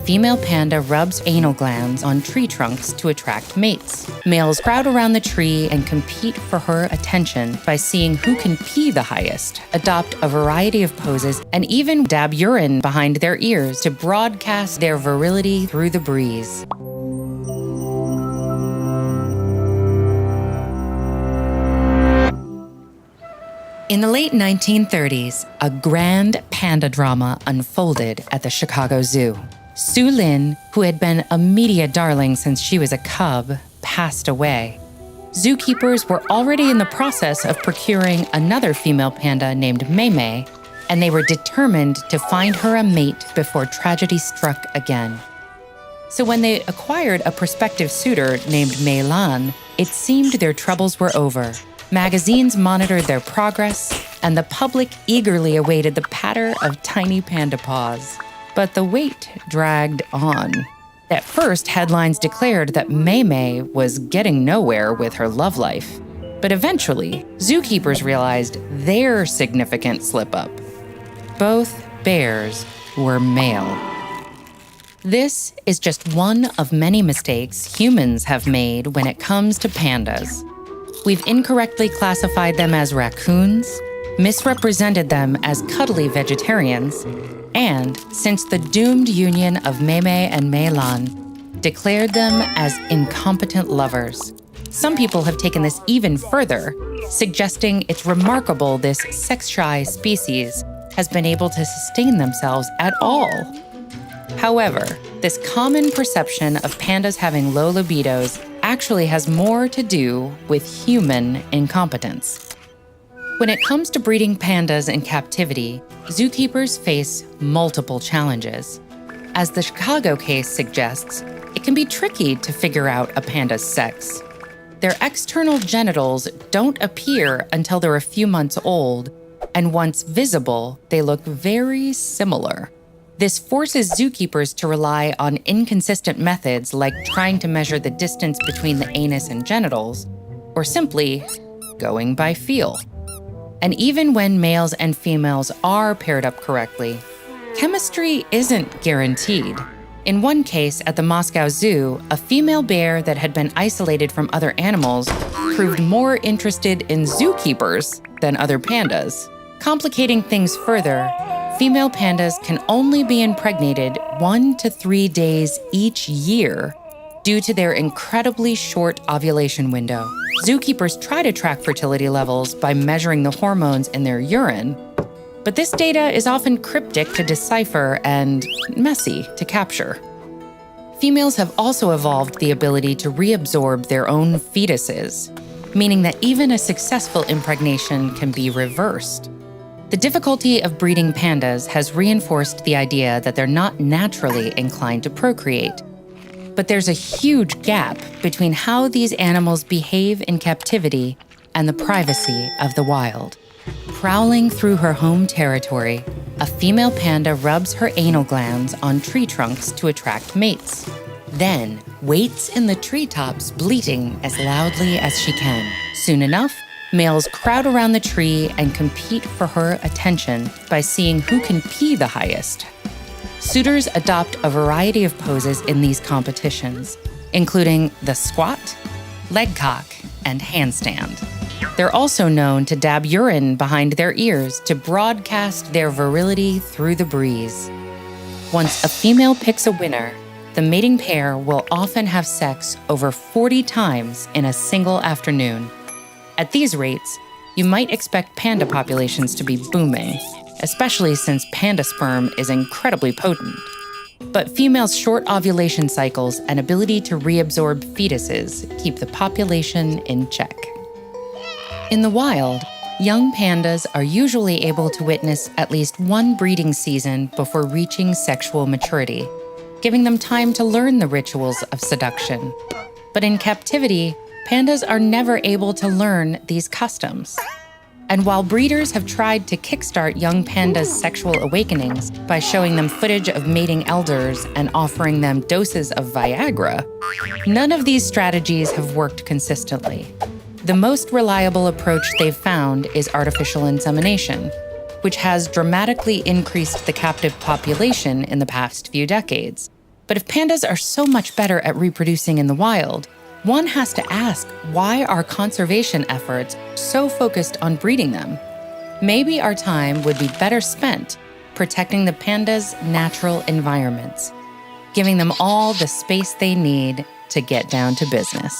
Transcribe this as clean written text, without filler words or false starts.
female panda rubs anal glands on tree trunks to attract mates. Males crowd around the tree and compete for her attention by seeing who can pee the highest, adopt a variety of poses, and even dab urine behind their ears to broadcast their virility through the breeze. In the late 1930s, a grand panda drama unfolded at the Chicago Zoo. Sue Lin, who had been a media darling since she was a cub, passed away. Zookeepers were already in the process of procuring another female panda named Mei Mei, and they were determined to find her a mate before tragedy struck again. So when they acquired a prospective suitor named Mei Lan, it seemed their troubles were over. Magazines monitored their progress, and the public eagerly awaited the patter of tiny panda paws. But the wait dragged on. At first, headlines declared that Mei Mei was getting nowhere with her love life. But eventually, zookeepers realized their significant slip-up. Both bears were male. This is just one of many mistakes humans have made when it comes to pandas. We've incorrectly classified them as raccoons, misrepresented them as cuddly vegetarians, and, since the doomed union of Mei Mei and Mei Lan, declared them as incompetent lovers. Some people have taken this even further, suggesting it's remarkable this sex-shy species has been able to sustain themselves at all. However, this common perception of pandas having low libidos actually has more to do with human incompetence. When it comes to breeding pandas in captivity, zookeepers face multiple challenges. As the Chicago case suggests, it can be tricky to figure out a panda's sex. Their external genitals don't appear until they're a few months old, and once visible, they look very similar. This forces zookeepers to rely on inconsistent methods like trying to measure the distance between the anus and genitals, or simply going by feel. And even when males and females are paired up correctly, chemistry isn't guaranteed. In one case at the Moscow Zoo, a female bear that had been isolated from other animals proved more interested in zookeepers than other pandas. Complicating things further, female pandas can only be impregnated 1 to 3 days each year due to their incredibly short ovulation window. Zookeepers try to track fertility levels by measuring the hormones in their urine, but this data is often cryptic to decipher and messy to capture. Females have also evolved the ability to reabsorb their own fetuses, meaning that even a successful impregnation can be reversed. The difficulty of breeding pandas has reinforced the idea that they're not naturally inclined to procreate. But there's a huge gap between how these animals behave in captivity and the privacy of the wild. Prowling through her home territory, a female panda rubs her anal glands on tree trunks to attract mates. Then waits in the treetops, bleating as loudly as she can. Soon enough, males crowd around the tree and compete for her attention by seeing who can pee the highest. Suitors adopt a variety of poses in these competitions, including the squat, leg cock, and handstand. They're also known to dab urine behind their ears to broadcast their virility through the breeze. Once a female picks a winner, the mating pair will often have sex over 40 times in a single afternoon. At these rates, you might expect panda populations to be booming, especially since panda sperm is incredibly potent. But females' short ovulation cycles and ability to reabsorb fetuses keep the population in check. In the wild, young pandas are usually able to witness at least one breeding season before reaching sexual maturity, giving them time to learn the rituals of seduction. But in captivity, pandas are never able to learn these customs. And while breeders have tried to kickstart young pandas' sexual awakenings by showing them footage of mating elders and offering them doses of Viagra, none of these strategies have worked consistently. The most reliable approach they've found is artificial insemination, which has dramatically increased the captive population in the past few decades. But if pandas are so much better at reproducing in the wild, one has to ask, why are conservation efforts so focused on breeding them? Maybe our time would be better spent protecting the pandas' natural environments, giving them all the space they need to get down to business.